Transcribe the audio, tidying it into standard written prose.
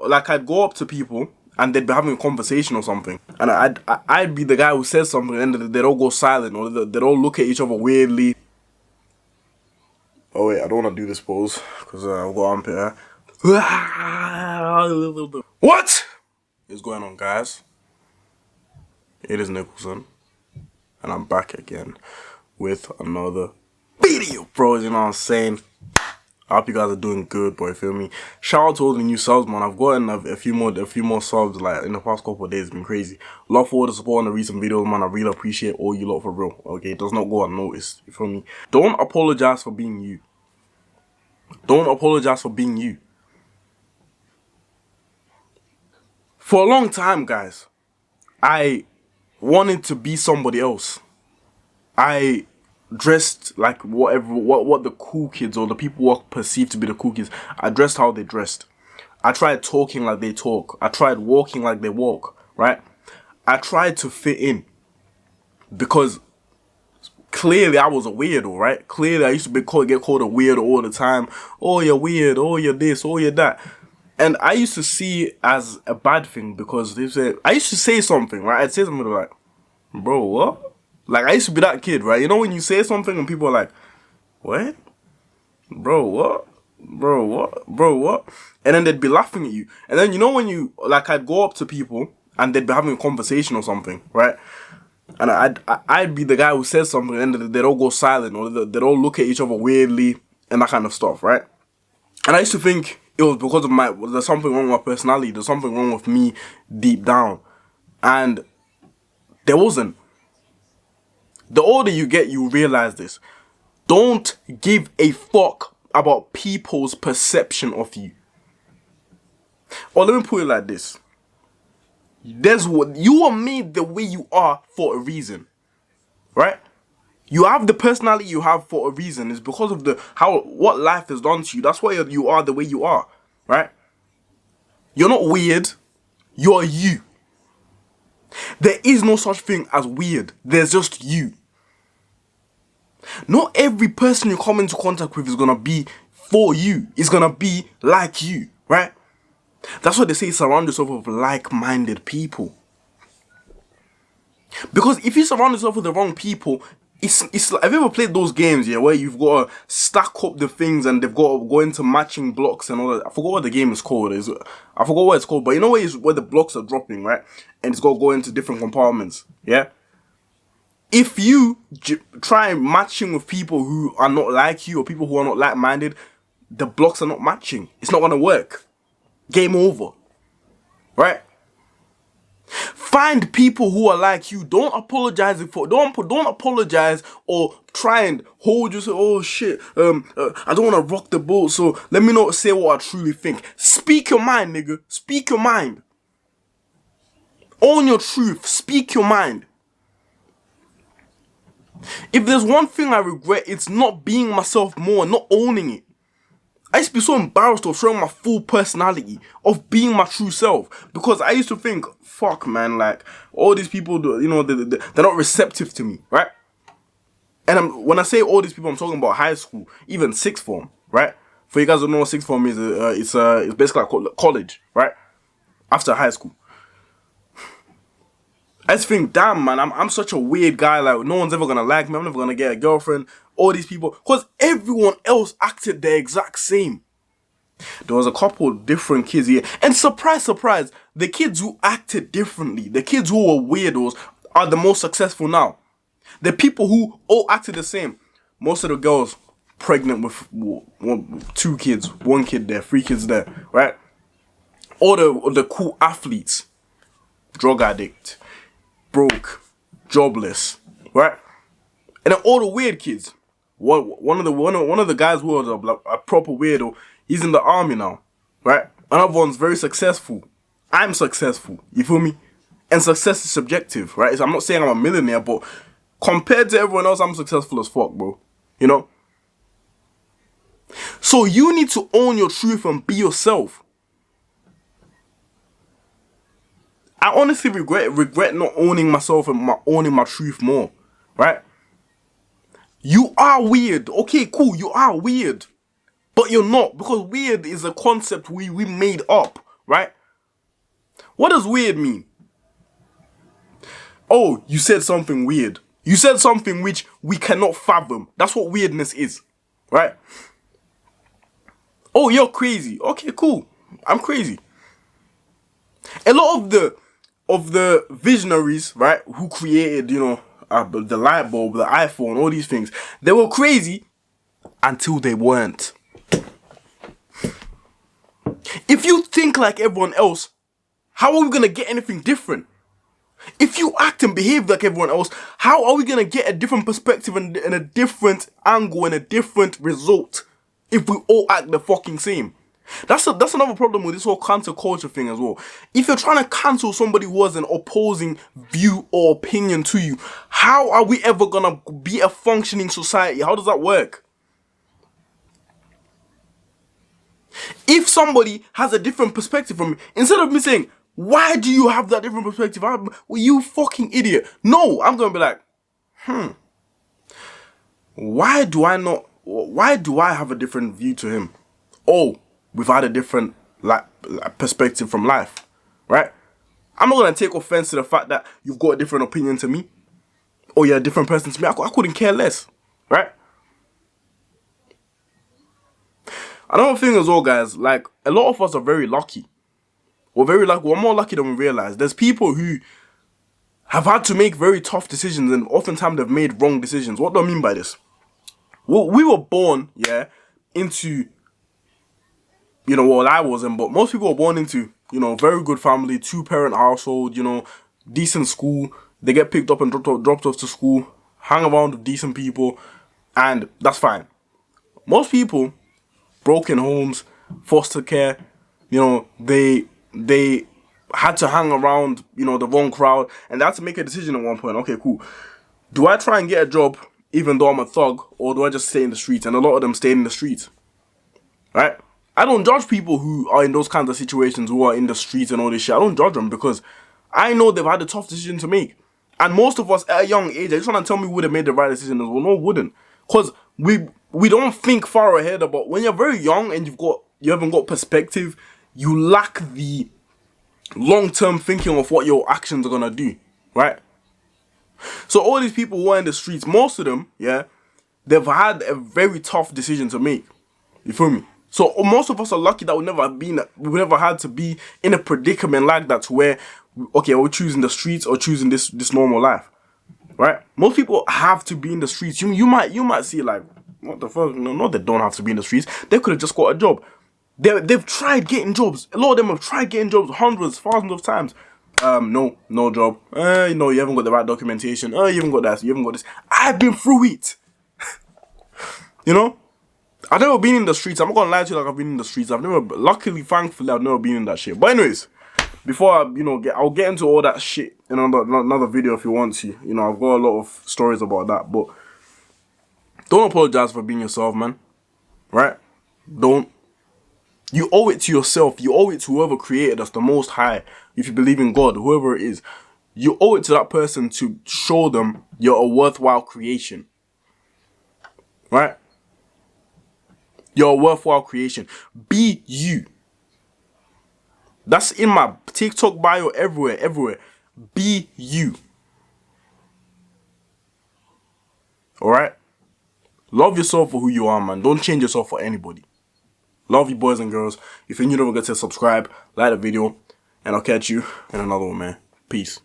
Like, I'd go up to people and they'd be having a conversation or something, and I'd be the guy who says something, and then they'd all go silent, or they'd all look at each other weirdly. Oh wait, I don't want to do this pose because I've got armpit hair. What is going on, guys? It is Nicholson, and I'm back again with another video, bros. You know what I'm saying? I hope you guys are doing good, boy. Feel me? Shout out to all the new subs, man. I've gotten a few more subs like in the past couple of days. It's been crazy. Love for all the support on the recent videos, man. I really appreciate all you lot for real. Okay, it does not go unnoticed. You feel me? Don't apologize for being you. Don't apologize for being you. For a long time, guys, I wanted to be somebody else. I dressed like what the cool kids or the people who are perceived to be the cool kids. I dressed how they dressed. I tried talking like they talk. I tried walking like they walk, right? I tried to fit in because clearly I was a weirdo, right? Clearly I used to get called a weirdo all the time. Oh, you're weird. Oh, you're this. Oh, you're that. And I used to see it as a bad thing because they said, I used to say something, right? I'd say something like, bro, what? Like, I used to be that kid, right? You know when you say something and people are like, what? Bro, what? Bro, what? Bro, what? And then they'd be laughing at you. And then, you know when you, like, I'd go up to people and they'd be having a conversation or something, right? And I'd be the guy who says something and then they'd all go silent, or they'd all look at each other weirdly and that kind of stuff, right? And I used to think it was because of there's something wrong with my personality. There's something wrong with me deep down. And there wasn't. The older you get, you realize this. Don't give a fuck about people's perception of you. Or let me put it like this. You are made the way you are for a reason. Right? You have the personality you have for a reason. It's because of what life has done to you. That's why you are the way you are. Right? You're not weird. You're you. There is no such thing as weird. There's just you. Not every person you come into contact with is going to be for you. It's going to be like you, right? That's why they say surround yourself with like-minded people. Because if you surround yourself with the wrong people, it's like, have you ever played those games, yeah, where you've got to stack up the things and they've got to go into matching blocks and all that? I forgot what the game is called. I forgot what it's called, but you know where the blocks are dropping, right? And it's got to go into different compartments, yeah? If you try matching with people who are not like you or people who are not like-minded, the blocks are not matching. It's not going to work. Game over. Right? Find people who are like you. Don't apologize don't apologize or try and hold you. Say, oh shit, I don't want to rock the boat, so let me not say what I truly think. Speak your mind, nigga. Speak your mind. Own your truth. Speak your mind. If there's one thing I regret, it's not being myself more, not owning it. I used to be so embarrassed of showing my full personality, of being my true self, because I used to think, fuck, man, like, all these people, you know, they're not receptive to me, right? And when I say all these people, I'm talking about high school, even sixth form, right? For you guys who don't know what sixth form is, it's basically like college, right? After high school. I just think, damn, man, I'm such a weird guy. Like, no one's ever gonna like me. I'm never gonna get a girlfriend. All these people, because everyone else acted the exact same. There was a couple of different kids here, and surprise, surprise, the kids who acted differently, the kids who were weirdos, are the most successful now. The people who all acted the same, most of the girls pregnant with 2 kids, 1 kid there, 3 kids there, right? All the cool athletes, drug addict, broke, jobless, right? And then all the weird kids. One of the guys who was a proper weirdo, he's in the army now, right? Another one's very successful. I'm successful, you feel me? And success is subjective, right? So I'm not saying I'm a millionaire, but compared to everyone else, I'm successful as fuck, bro. You know? So you need to own your truth and be yourself. I honestly regret not owning myself and owning my truth more, right? You are weird. Okay, cool, you are weird. But you're not, because weird is a concept we made up. right? What does weird mean? Oh, you said something weird. You said something which we cannot fathom. That's what weirdness is, right? Oh, you're crazy. Okay, cool. I'm crazy. A lot of the visionaries, right, who created, the light bulb, the iPhone, all these things, they were crazy until they weren't. If you think like everyone else, how are we gonna get anything different? If you act and behave like everyone else, how are we gonna get a different perspective and a different angle and a different result if we all act the fucking same? That's another problem with this whole cancel culture thing as well. If you're trying to cancel somebody who has an opposing view or opinion to you, how are we ever gonna be a functioning society? How does that work? If somebody has a different perspective from me, instead of me saying, why do you have that different perspective? Well, you fucking idiot. No, I'm gonna be like, why do I have a different view to him? Oh, we've had a different perspective from life, right? I'm not gonna take offense to the fact that you've got a different opinion to me, or you're a different person to me. I couldn't care less, right? Another thing as well, guys, like, a lot of us are very lucky. We're more lucky than we realize. There's people who have had to make very tough decisions, and oftentimes they've made wrong decisions. What do I mean by this? Well, we were born, into, well, I wasn't, but most people were born into, very good family, 2-parent household, decent school. They get picked up and dropped off to school, hang around with decent people, and that's fine. Most people, broken homes, foster care, they had to hang around, the wrong crowd, and they had to make a decision at one point. Okay, cool. Do I try and get a job even though I'm a thug, or do I just stay in the streets? And a lot of them stay in the streets, right? I don't judge people who are in those kinds of situations, who are in the streets and all this shit. I don't judge them because I know they've had a tough decision to make. And most of us at a young age, I just want to tell me we would have made the right decision as well. No, wouldn't. Because we don't think far ahead about, when you're very young and you haven't got perspective, you lack the long-term thinking of what your actions are gonna do, right? So all these people who are in the streets, most of them, they've had a very tough decision to make. You feel me? So most of us are lucky that we've never had to be in a predicament like that, to where, okay, we're choosing the streets or choosing this normal life, right? Most people have to be in the streets. You might see like, what the fuck? No, they don't have to be in the streets. They could have just got a job. They've tried getting jobs. A lot of them have tried getting jobs hundreds, thousands of times. No job. You haven't got the right documentation. You haven't got that. You haven't got this. I've been through it. I've never been in the streets. I'm not gonna lie to you, like, I've been in the streets. Luckily, thankfully, I've never been in that shit. But anyways, before I'll get into all that shit in another video if you want to. I've got a lot of stories about that. But don't apologize for being yourself, man. Right? Don't. You owe it to yourself. You owe it to whoever created us, the Most High. If you believe in God, whoever it is, you owe it to that person to show them you're a worthwhile creation. Right? You're a worthwhile creation. Be you. That's in my TikTok bio, everywhere. Be you. Alright? Love yourself for who you are, man. Don't change yourself for anybody. Love you, boys and girls. If you're new, don't forget to subscribe, like the video, and I'll catch you in another one, man. Peace.